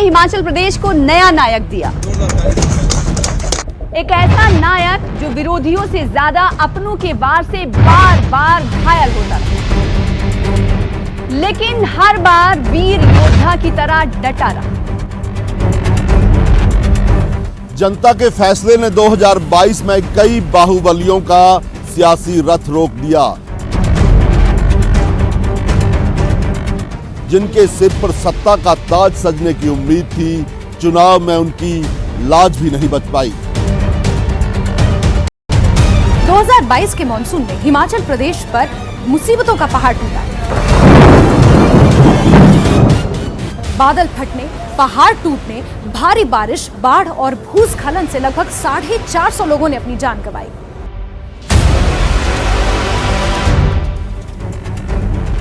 हिमाचल प्रदेश को नया नायक दिया। एक ऐसा नायक जो विरोधियों से ज्यादा अपनों के वार से बार बार घायल होता था, लेकिन हर बार वीर योद्धा की तरह डटा रहा। जनता के फैसले ने 2022 में कई बाहुबलियों का सियासी रथ रोक दिया, जिनके सिर पर सत्ता का ताज सजने की उम्मीद थी। चुनाव में उनकी लाज भी नहीं बच पाई। 2022 के मॉनसून में हिमाचल प्रदेश पर मुसीबतों का पहाड़ टूटा। बादल फटने, पहाड़ टूटने, भारी बारिश, बाढ़ और भूस्खलन से लगभग 450 लोगों ने अपनी जान गंवाई।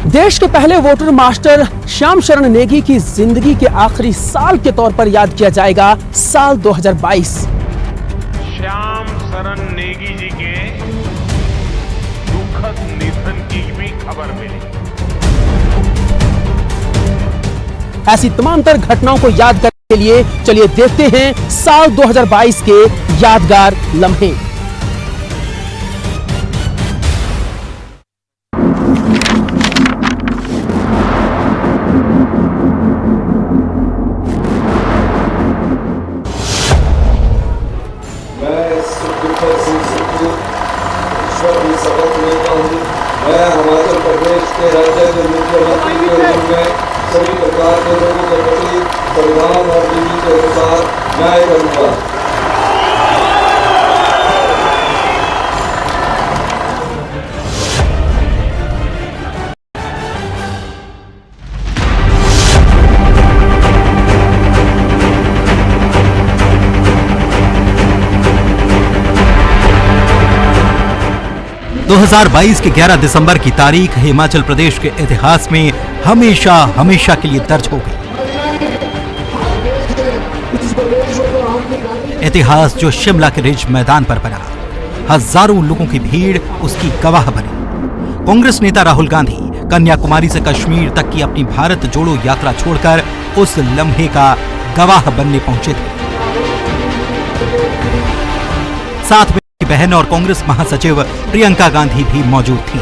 देश के पहले वोटर मास्टर श्याम शरण नेगी की जिंदगी के आखिरी साल के तौर पर याद किया जाएगा साल 2022। श्याम शरण नेगी जी के दुखद निधन की भी खबर मिली। ऐसी तमाम तर घटनाओं को याद करने के लिए चलिए देखते हैं साल 2022 के यादगार लम्हे। शपथ लेता हूँ। मैं हिमाचल प्रदेश के राज्य के मुख्यमंत्री के रूप में सभी प्रकार के लोगों के प्रति संविधान और विधि के अनुसार न्याय करूँगा। दो 2022 के 11 दिसंबर की तारीख हिमाचल प्रदेश के इतिहास में हमेशा हमेशा के लिए दर्ज हो गई। इतिहास जो शिमला के रिज मैदान पर बना, हजारों लोगों की भीड़ उसकी गवाह बनी। कांग्रेस नेता राहुल गांधी कन्याकुमारी से कश्मीर तक की अपनी भारत जोड़ो यात्रा छोड़कर उस लम्हे का गवाह बनने पहुंचे थे। साथ में बहन और कांग्रेस महासचिव प्रियंका गांधी भी मौजूद थी।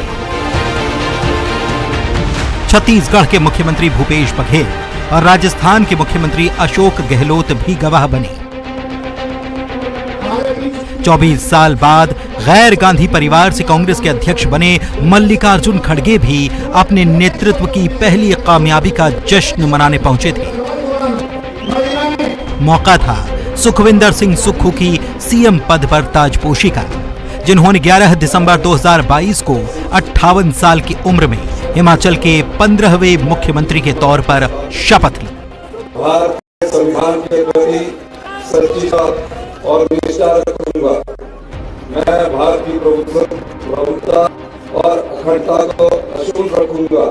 छत्तीसगढ़ के मुख्यमंत्री भूपेश बघेल और राजस्थान के मुख्यमंत्री अशोक गहलोत भी गवाह बने। 24 साल बाद गैर गांधी परिवार से कांग्रेस के अध्यक्ष बने मल्लिकार्जुन खड़गे भी अपने नेतृत्व की पहली कामयाबी का जश्न मनाने पहुंचे थे। मौका था सुखविंदर सिंह सुक्खू की सीएम पद पर ताजपोशी का, जिन्होंने 11 दिसंबर 2022 को 58 साल की उम्र में हिमाचल के 15वें मुख्यमंत्री के तौर पर शपथ ली। भारत के संविधान के प्रति सच्चा और निष्ठा रखूंगा। मैं भारत की प्रभुत्ता और अखंडता को अक्षुण्ण रखूंगा।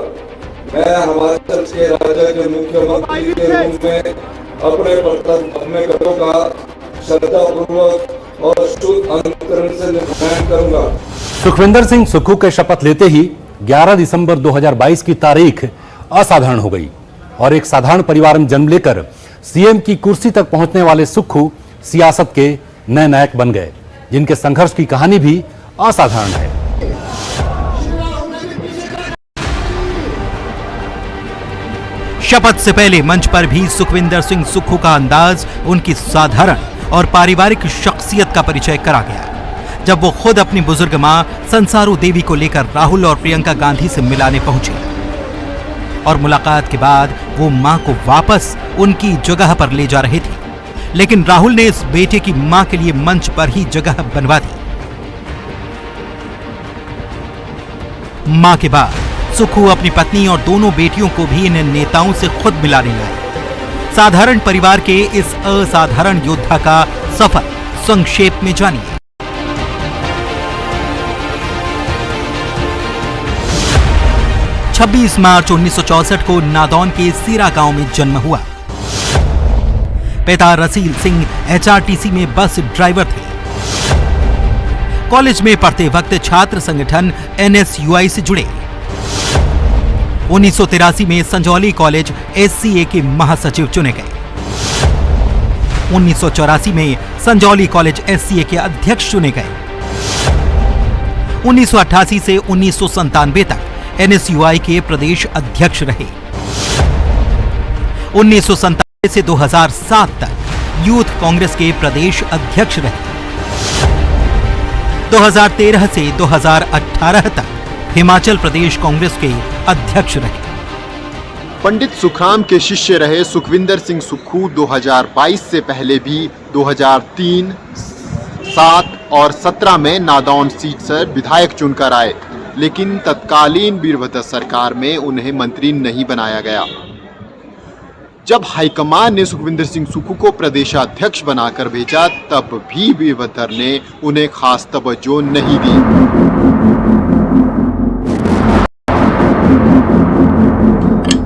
मैं हिमाचल के राज्य के मुख्यमंत्री के रूप में अपने कर्तव्यों का श्रद्धापूर्वक और शुद्ध अंतकरण से निर्वहन करूंगा। सुखविंदर सिंह सुक्खू के शपथ लेते ही 11 दिसंबर 2022 की तारीख असाधारण हो गई और एक साधारण परिवार में जन्म लेकर सीएम की कुर्सी तक पहुंचने वाले सुक्खू सियासत के नए नायक बन गए, जिनके संघर्ष की कहानी भी असाधारण है। शपथ से पहले मंच पर भी सुखविंदर सिंह सुक्खू का अंदाज उनकी साधारण और पारिवारिक शख्सियत का परिचय करा गया, जब वो खुद अपनी बुजुर्ग मां संसारू देवी को लेकर राहुल और प्रियंका गांधी से मिलाने पहुंचे और मुलाकात के बाद वो मां को वापस उनकी जगह पर ले जा रहे थे, लेकिन राहुल ने इस बेटे की मां के लिए मंच पर ही जगह बनवा दी। मां के बाद सुक्खू अपनी पत्नी और दोनों बेटियों को भी इन नेताओं से खुद मिलाने लाए। साधारण परिवार के इस असाधारण योद्धा का सफर संक्षेप में जानिए। 26 मार्च 1964 को नादौन के सीरा गांव में जन्म हुआ। पिता रसील सिंह एचआरटीसी में बस ड्राइवर थे। कॉलेज में पढ़ते वक्त छात्र संगठन एनएसयूआई से जुड़े। 1983 में संजौली कॉलेज एससीए के महासचिव चुने गए। 1984 में संजौली कॉलेज SCA के अध्यक्ष चुने गए। 1988 से 1997 तक NSUI के प्रदेश अध्यक्ष रहे। 1997 से 2007 तक यूथ कांग्रेस के प्रदेश अध्यक्ष रहे। 2013 से 2018 तक हिमाचल प्रदेश कांग्रेस के अध्यक्ष रहे। पंडित सुखराम के शिष्य रहे सुखविंदर सिंह सुक्खू 2022 से पहले भी 2003, 7 और 17 में नादौन सीट से विधायक चुनकर आए, लेकिन तत्कालीन वीरभद्र सरकार में उन्हें मंत्री नहीं बनाया गया। जब हाईकमान ने सुखविंदर सिंह सुक्खू को प्रदेशाध्यक्ष बनाकर भेजा, तब भी वीरभद्र ने उन्हें खास तवज्जो नहीं दी।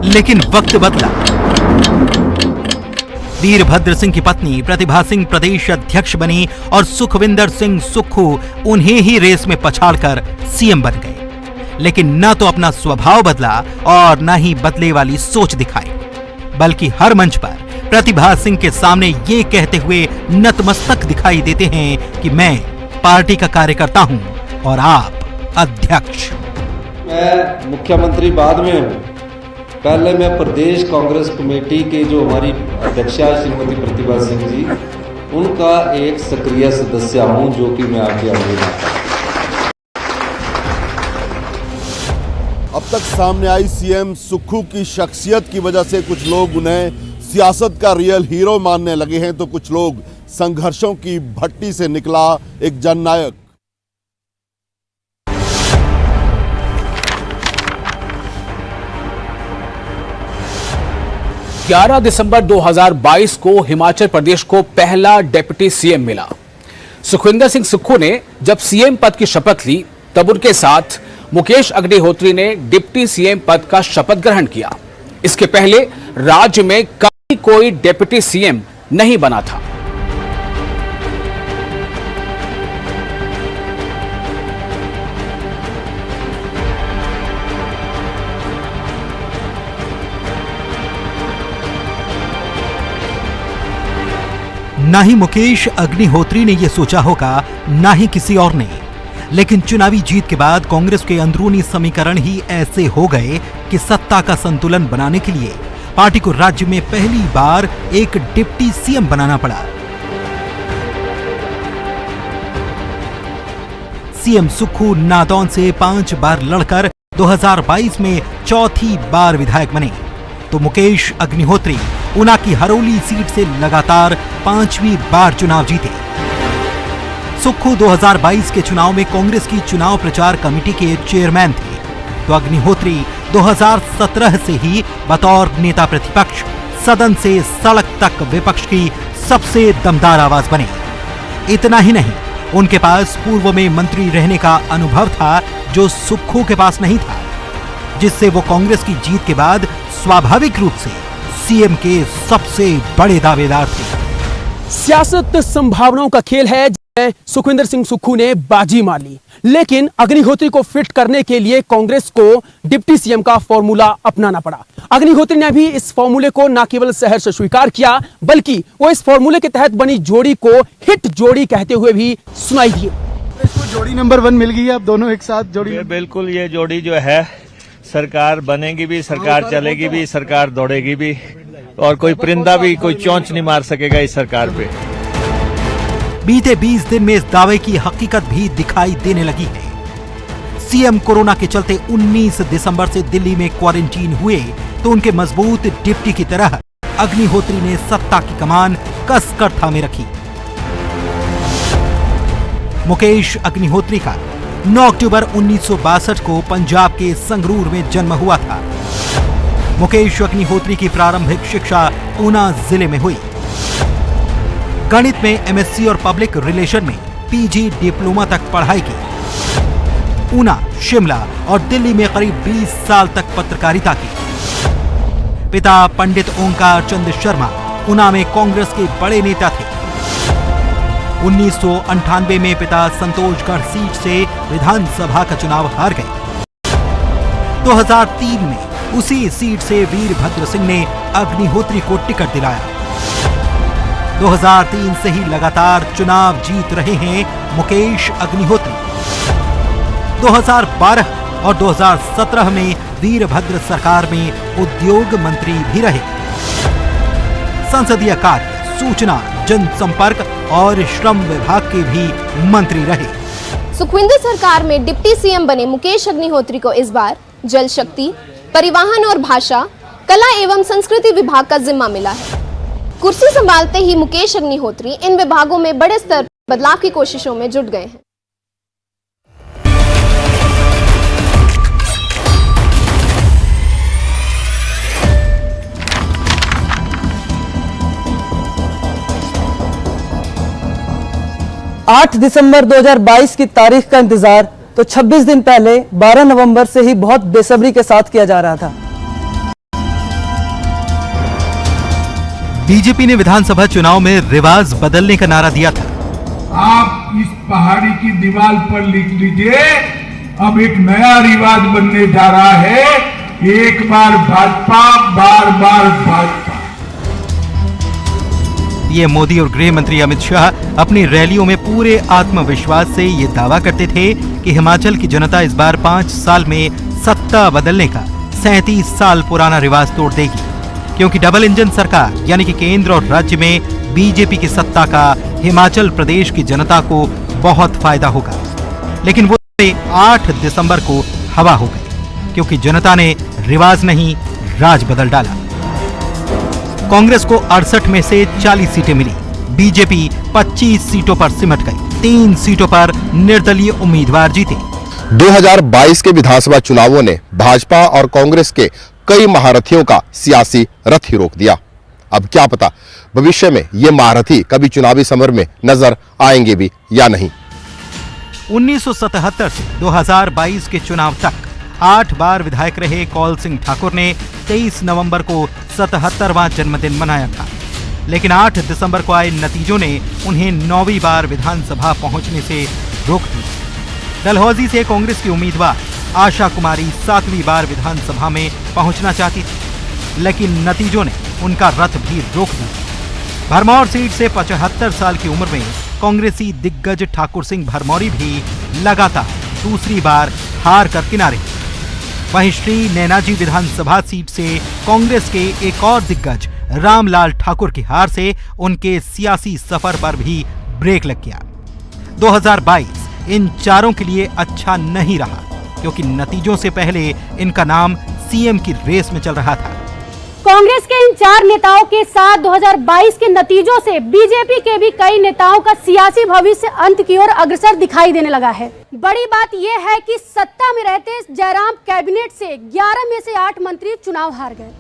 लेकिन वक्त बदला। वीरभद्र सिंह की पत्नी प्रतिभा सिंह प्रदेश अध्यक्ष बनी और सुखविंदर सिंह सुक्खू उन्हें ही रेस में पछाड़कर सीएम बन गए। लेकिन न तो अपना स्वभाव बदला और न ही बदले वाली सोच दिखाई, बल्कि हर मंच पर प्रतिभा सिंह के सामने ये कहते हुए नतमस्तक दिखाई देते हैं कि मैं पार्टी का कार्यकर्ता हूं और आप अध्यक्ष। मैं मुख्यमंत्री बाद में हूँ, पहले मैं प्रदेश कांग्रेस कमेटी के जो हमारी अध्यक्षा श्रीमती प्रतिभा सिंह जी, उनका एक सक्रिय सदस्य हूं, जो कि मैं आपके आगे बताता हूं। अब तक सामने आई सीएम सुक्खू की शख्सियत की वजह से कुछ लोग उन्हें सियासत का रियल हीरो मानने लगे हैं, तो कुछ लोग संघर्षों की भट्टी से निकला एक जननायक। 11 दिसंबर 2022 को हिमाचल प्रदेश को पहला डिप्टी सीएम मिला। सुखविंदर सिंह सुक्खू ने जब सीएम पद की शपथ ली, तब उनके साथ मुकेश अग्निहोत्री ने डिप्टी सीएम पद का शपथ ग्रहण किया। इसके पहले राज्य में कभी कोई डिप्टी सीएम नहीं बना था। ना ही मुकेश अग्निहोत्री ने यह सोचा होगा, ना ही किसी और ने। लेकिन चुनावी जीत के बाद कांग्रेस के अंदरूनी समीकरण ही ऐसे हो गए कि सत्ता का संतुलन बनाने के लिए पार्टी को राज्य में पहली बार एक डिप्टी सीएम बनाना पड़ा। सीएम सुक्खू नादौन से 5 बार लड़कर 2022 में चौथी बार विधायक बने, तो मुकेश अग्निहोत्री ऊना की हरोली सीट से लगातार 5वीं बार चुनाव जीते। सुक्खू 2022 के चुनाव में कांग्रेस की चुनाव प्रचार कमेटी के चेयरमैन थे, तो अग्निहोत्री 2017 से ही बतौर नेता प्रतिपक्ष सदन से सड़क तक विपक्ष की सबसे दमदार आवाज बने। इतना ही नहीं, उनके पास पूर्व में मंत्री रहने का अनुभव था, जो सुक्खू के पास नहीं था, जिससे वो कांग्रेस की जीत के बाद स्वाभाविक रूप से सीएम के सबसे बड़े दावेदार थे। सियासत संभावनाओं का खेल है, जिसमें सुखविंदर सिंह सुक्खू ने बाजी मार ली, लेकिन अग्निहोत्री को फिट करने के लिए कांग्रेस को डिप्टी सीएम का फॉर्मूला अपनाना पड़ा। अग्निहोत्री ने भी इस फॉर्मूले को न केवल सहर्ष स्वीकार किया, बल्कि वो इस फॉर्मूले के तहत बनी जोड़ी को हिट जोड़ी कहते हुए भी सुनाई दिए। इसको जोड़ी नंबर 1 मिल गई है, अब दोनों एक साथ जोड़ी। बिल्कुल, ये जोड़ी जो है, सरकार बनेगी भी, सरकार चलेगी भी, सरकार दौड़ेगी भी, और कोई परिंदा भी कोई चोंच नहीं मार सकेगा इस सरकार पे। बीते 20 दिन में इस दावे की हकीकत भी दिखाई देने लगी है। सीएम कोरोना के चलते 19 दिसंबर से दिल्ली में क्वारंटीन हुए, तो उनके मजबूत डिप्टी की तरह अग्निहोत्री ने सत्ता की कमान कसकर थामे रखी। मुकेश अग्निहोत्री का 9 अक्टूबर 1962 को पंजाब के संगरूर में जन्म हुआ था। मुकेश अग्निहोत्री की प्रारंभिक शिक्षा ऊना जिले में हुई। गणित में एमएससी और पब्लिक रिलेशन में पीजी डिप्लोमा तक पढ़ाई की। ऊना, शिमला और दिल्ली में करीब 20 साल तक पत्रकारिता की। पिता पंडित ओंकार चंद शर्मा ऊना में कांग्रेस के बड़े नेता थे। 1998 में पिता संतोषगढ़ सीट से विधानसभा का चुनाव हार गए। 2003 में उसी सीट से वीरभद्र सिंह ने अग्निहोत्री को टिकट दिलाया। 2003 से ही लगातार चुनाव जीत रहे हैं मुकेश अग्निहोत्री। 2012 और 2017 में वीरभद्र सरकार में उद्योग मंत्री भी रहे। संसदीय कार्य, सूचना, जनसंपर्क और श्रम विभाग के भी मंत्री रहे। सुखविंदर सरकार में डिप्टी सीएम बने मुकेश अग्निहोत्री को इस बार जल शक्ति, परिवहन और भाषा, कला एवं संस्कृति विभाग का जिम्मा मिला है। कुर्सी संभालते ही मुकेश अग्निहोत्री इन विभागों में बड़े स्तर पर बदलाव की कोशिशों में जुट गए हैं। आठ दिसंबर 2022 की तारीख का इंतजार तो 26 दिन पहले 12 नवंबर से ही बहुत बेसब्री के साथ किया जा रहा था। बीजेपी ने विधानसभा चुनाव में रिवाज बदलने का नारा दिया था। आप इस पहाड़ी की दीवार पर लिख लीजिए, अब एक नया रिवाज बनने जा रहा है, एक बार भाजपा, बार बार भाजपा। ये मोदी और गृह मंत्री अमित शाह अपनी रैलियों में पूरे आत्मविश्वास से ये दावा करते थे कि हिमाचल की जनता इस बार 5 साल में सत्ता बदलने का 37 साल पुराना रिवाज तोड़ देगी, क्योंकि डबल इंजन सरकार यानी कि केंद्र और राज्य में बीजेपी की सत्ता का हिमाचल प्रदेश की जनता को बहुत फायदा होगा। लेकिन वो 8 दिसंबर को हवा हो गई, क्योंकि जनता ने रिवाज नहीं राज बदल डाला। कांग्रेस को 68 में से 40 सीटें मिली, बीजेपी 25 सीटों पर सिमट गई, 3 सीटों पर निर्दलीय उम्मीदवार जीते। 2022 के विधानसभा चुनावों ने भाजपा और कांग्रेस के कई महारथियों का सियासी रथ ही रोक दिया। अब क्या पता भविष्य में ये महारथी कभी चुनावी समर में नजर आएंगे भी या नहीं। 1977 से 2022 के चुनाव तक 8 बार विधायक रहे कौल सिंह ठाकुर ने 23 नवंबर को 77वां जन्मदिन मनाया था, लेकिन 8 दिसंबर को आए नतीजों ने उन्हें 9वीं बार विधानसभा पहुंचने से रोक दिया। डलहौजी से कांग्रेस की उम्मीदवार आशा कुमारी 7वीं बार विधानसभा में पहुंचना चाहती थी, लेकिन नतीजों ने उनका रथ भी रोक दिया। भरमौर सीट से 75 साल की उम्र में कांग्रेसी दिग्गज ठाकुर सिंह भरमौरी भी लगातार दूसरी बार हार कर किनारे। वहीं श्री नैनाजी विधानसभा सीट से कांग्रेस के एक और दिग्गज रामलाल ठाकुर की हार से उनके सियासी सफर पर भी ब्रेक लग गया। 2022 इन चारों के लिए अच्छा नहीं रहा, क्योंकि नतीजों से पहले इनका नाम सीएम की रेस में चल रहा था। कांग्रेस के इन 4 नेताओं के साथ 2022 के नतीजों से बीजेपी के भी कई नेताओं का सियासी भविष्य अंत की ओर अग्रसर दिखाई देने लगा है। बड़ी बात यह है कि सत्ता में रहते जयराम कैबिनेट से 11 में से 8 मंत्री चुनाव हार गए।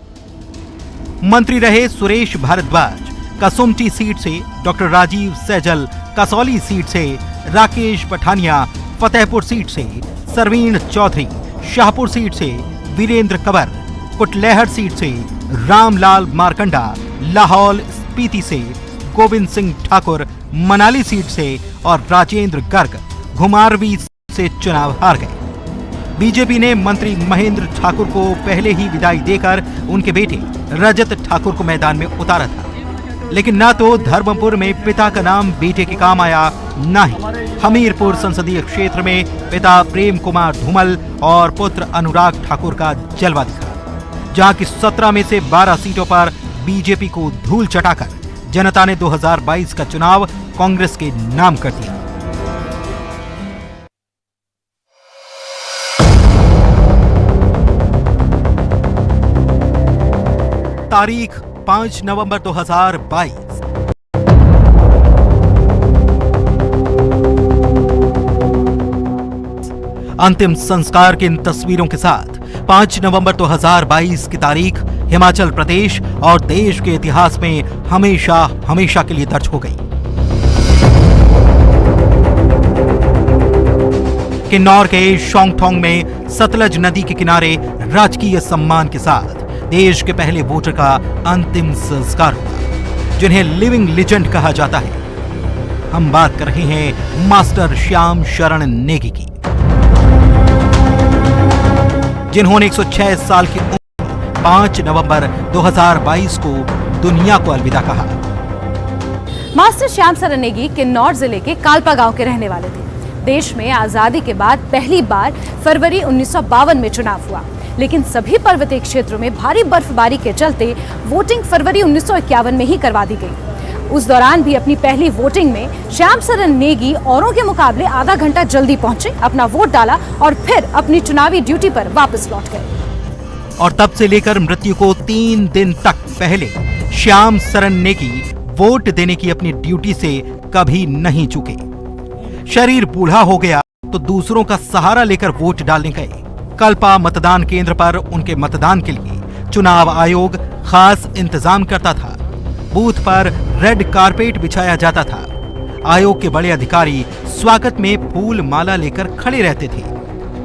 मंत्री रहे सुरेश भारद्वाज, कसुमटी सीट से डॉक्टर राजीव सैजल, कसौली सीट से राकेश पठानिया, फतेहपुर सीट से सरवीण चौधरी, शाहपुर सीट से वीरेंद्र कंवर, कुटलैहड़ सीट से रामलाल मारकंडा, लाहौल स्पीति से गोविंद सिंह ठाकुर, मनाली सीट से और राजेंद्र गर्ग घुमारवी से चुनाव हार गए। बीजेपी ने मंत्री महेंद्र ठाकुर को पहले ही विदाई देकर उनके बेटे रजत ठाकुर को मैदान में उतारा था, लेकिन न तो धर्मपुर में पिता का नाम बेटे के काम आया, न ही हमीरपुर संसदीय क्षेत्र में पिता प्रेम कुमार धूमल और पुत्र अनुराग ठाकुर का जलवा दिखा, जहां की 17 में से 12 सीटों पर बीजेपी को धूल चटाकर जनता ने 2022 का चुनाव कांग्रेस के नाम कर दिया। तारीख 5 नवंबर 2022। अंतिम संस्कार की इन तस्वीरों के साथ 5 नवंबर 2022 की तारीख हिमाचल प्रदेश और देश के इतिहास में हमेशा हमेशा के लिए दर्ज हो गई। किन्नौर के शोंगथोंग में सतलज नदी के किनारे राजकीय सम्मान के साथ देश के पहले वोटर का अंतिम संस्कार हुआ, जिन्हें लिविंग लेजेंड कहा जाता है। हम बात कर रहे हैं मास्टर श्याम शरण नेगी की, जिन्होंने 106 साल की उम्र 5 नवंबर 2022 को दुनिया को अलविदा कहा। मास्टर श्याम सरन नेगी किन्नौर जिले के कालपा गांव के रहने वाले थे। देश में आजादी के बाद पहली बार फरवरी 1952 में चुनाव हुआ, लेकिन सभी पर्वतीय क्षेत्रों में भारी बर्फबारी के चलते वोटिंग फरवरी 1951 में ही करवा दी गई। उस दौरान भी अपनी पहली वोटिंग में श्याम सरन नेगी औरों के मुकाबले आधा घंटा जल्दी पहुंचे, अपना वोट डाला और फिर अपनी चुनावी ड्यूटी पर वापस लौट गए। और तब से लेकर मृत्यु को 3 दिन तक पहले श्याम सरन नेगी वोट देने की अपनी ड्यूटी से कभी नहीं चूके। शरीर बूढ़ा हो गया तो दूसरों का सहारा लेकर वोट डालने गए। कल्पा मतदान केंद्र पर उनके मतदान के लिए चुनाव आयोग खास इंतजाम करता था। बूथ पर रेड कारपेट बिछाया जाता था। आयोग के बड़े अधिकारी स्वागत में फूल माला लेकर खड़े रहते थे।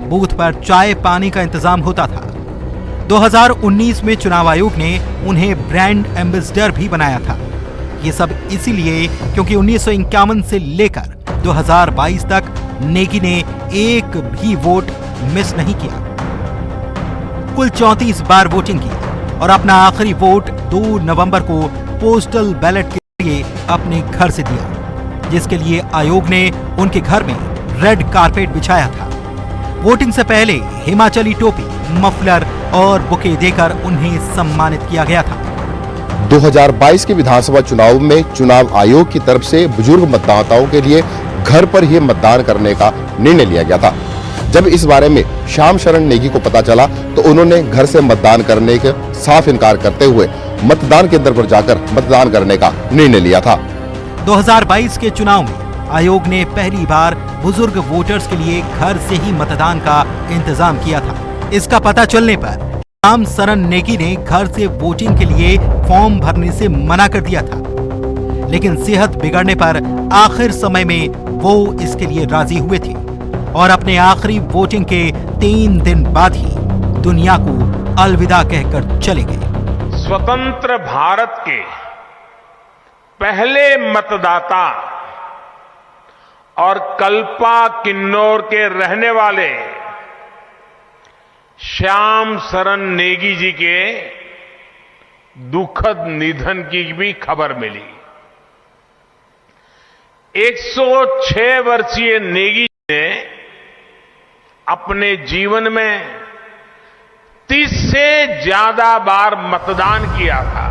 बूथ पर चाय पानी का इंतजाम होता था। 2019 में चुनाव आयोग ने उन्हें ब्रांड एम्बेसडर भी बनाया था। ये सब इसीलिए क्योंकि 1951 से लेकर 2022 तक नेगी ने एक भी वोट मिस नहीं किया। कुल 34 बार वोटिंग की और अपना आखिरी वोट 2 नवंबर को पोस्टल बैलेट के लिए अपने घर से दिया, जिसके लिए आयोग ने उनके घर में रेड कारपेट बिछाया था। वोटिंग से पहले हिमाचली टोपी, मफलर और बुके देकर उन्हें सम्मानित किया गया था। 2022 के विधानसभा चुनाव में चुनाव आयोग की तरफ से बुजुर्ग मतदाताओं के लिए घर पर ही मतदान करने का निर्णय लिया गया था। जब इस बारे में श्याम सरन नेगी को पता चला तो उन्होंने घर से मतदान करने का साफ इनकार करते हुए मतदान केंद्र पर जाकर मतदान करने का निर्णय लिया था। 2022 के चुनाव में आयोग ने पहली बार बुजुर्ग वोटर्स के लिए घर से ही मतदान का इंतजाम किया था। इसका पता चलने पर श्याम सरन नेगी ने घर से वोटिंग के लिए फॉर्म भरने से मना कर दिया था, लेकिन सेहत बिगड़ने पर आखिर समय में वो इसके लिए राजी हुए थे और अपने आखिरी वोटिंग के 3 दिन बाद ही दुनिया को अलविदा कहकर चले गए। स्वतंत्र भारत के पहले मतदाता और कल्पा किन्नौर के रहने वाले श्याम सरन नेगी जी के दुखद निधन की भी खबर मिली। 106 वर्षीय नेगी ने अपने जीवन में 30 से ज्यादा बार मतदान किया था।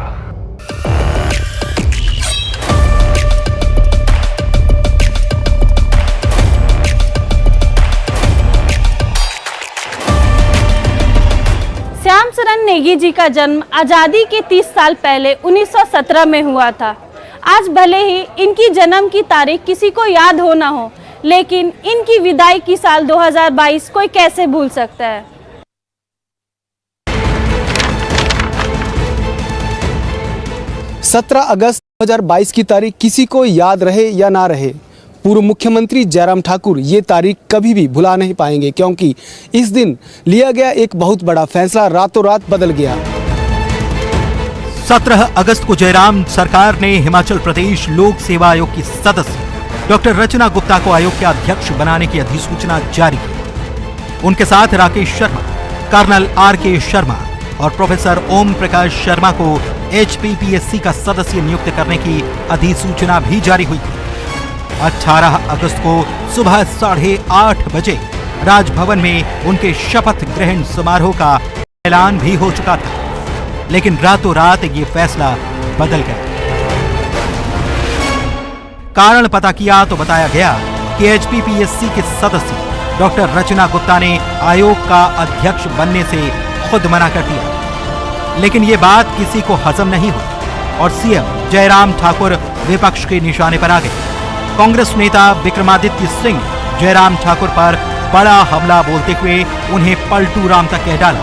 श्याम सरन नेगी जी का जन्म आजादी के 30 साल पहले 1917 में हुआ था। आज भले ही इनकी जन्म की तारीख किसी को याद हो ना हो, लेकिन इनकी विदाई की साल 2022 कोई कैसे भूल सकता है। सत्रह अगस्त 2022 की तारीख किसी को याद रहे या ना रहे, पूर्व मुख्यमंत्री जयराम ठाकुर ये तारीख कभी भी भुला नहीं पाएंगे, क्योंकि इस दिन लिया गया एक बहुत बड़ा फैसला रातों रात बदल गया। 17 अगस्त को जयराम सरकार ने हिमाचल प्रदेश लोक सेवा आयोग की सदस्य डॉक्टर रचना गुप्ता को आयोग के अध्यक्ष बनाने की अधिसूचना जारी की। उनके साथ राकेश शर्मा, कर्नल RK शर्मा और प्रोफेसर ओम प्रकाश शर्मा को HPPSC का सदस्य नियुक्त करने की अधिसूचना भी जारी हुई थी। 18 अगस्त को सुबह 8:30 बजे राजभवन में उनके शपथ ग्रहण समारोह का ऐलान भी हो चुका था, लेकिन रातों रात ये फैसला बदल गया। कारण पता किया तो बताया गया कि HPPSC के सदस्य डॉक्टर रचना गुप्ता ने आयोग का अध्यक्ष बनने से खुद मना कर दिया, लेकिन ये बात किसी को हजम नहीं हुई और CM जयराम ठाकुर विपक्ष के निशाने पर आ गए। कांग्रेस नेता विक्रमादित्य सिंह जयराम ठाकुर पर बड़ा हमला बोलते हुए उन्हें पलटू राम तक कह डाला।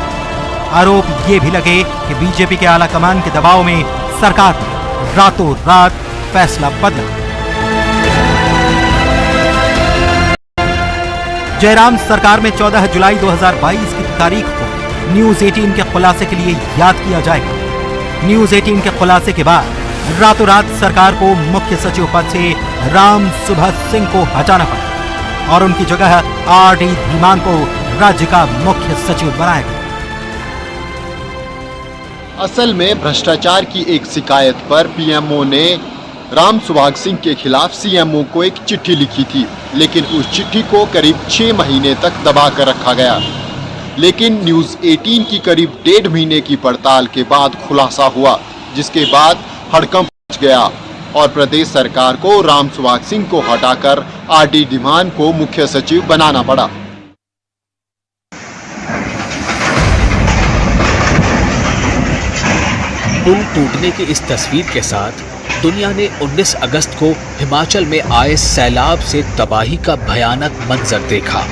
आरोप ये भी लगे कि बीजेपी के आला कमान के दबाव में सरकार ने रातों रात फैसला बदला। जयराम सरकार में 14 जुलाई 2022 की तारीख को न्यूज 18 के खुलासे के लिए याद किया जाएगा। न्यूज 18 के खुलासे के बाद रातों रात सरकार को मुख्य सचिव पद से राम सुभद्र सिंह को हटाना पड़ा और उनकी जगह RD धीमान को राज्य का मुख्य सचिव बनाया गया। असल में भ्रष्टाचार की एक शिकायत पर PMO ने राम सुभाग सिंह के खिलाफ सीएमओ को एक चिट्ठी लिखी थी, लेकिन उस चिट्ठी को करीब 6 महीने तक दबा कर रखा गया। लेकिन न्यूज 18 की करीब 1.5 महीने की पड़ताल के बाद खुलासा हुआ, जिसके बाद हड़कंप मच गया और प्रदेश सरकार को राम सुभाग सिंह को हटाकर आरडी धीमान को मुख्य सचिव बनाना पड़ा। पुल टूटने की इस तस्वीर के साथ दुनिया ने 19 अगस्त को हिमाचल में आए सैलाब से तबाही का भयानक मंजर देखा।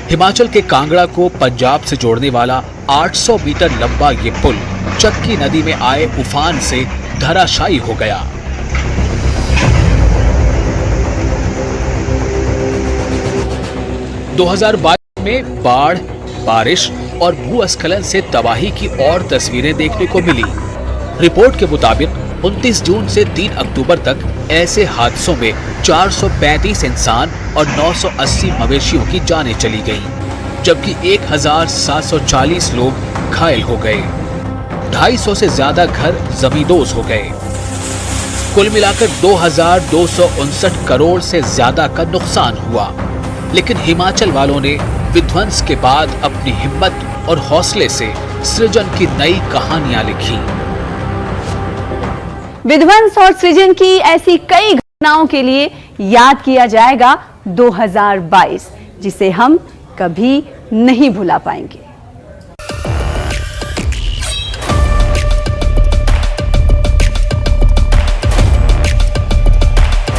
हिमाचल के कांगड़ा को पंजाब से जोड़ने वाला 800 मीटर लंबा ये पुल चक्की नदी में आए उफान से धराशायी हो गया। – 2022 में बाढ़, बारिश और भूस्खलन से तबाही की और तस्वीरें देखने को मिली। रिपोर्ट के मुताबिक 29 जून से 3 अक्टूबर तक ऐसे हादसों में 435 इंसान और 980 मवेशियों की जानें चली गईं, जबकि 1740 लोग घायल हो गए। 250 से ज्यादा घर जमींदोज हो गए। कुल मिलाकर 2259 करोड़ से ज्यादा का नुकसान हुआ। लेकिन हिमाचल वालों ने विध्वंस के बाद अपनी हिम्मत और हौसले से सृजन की नई कहानियां लिखी। विध्वंस और सृजन की ऐसी कई घटनाओं के लिए याद किया जाएगा 2022, जिसे हम कभी नहीं भुला पाएंगे।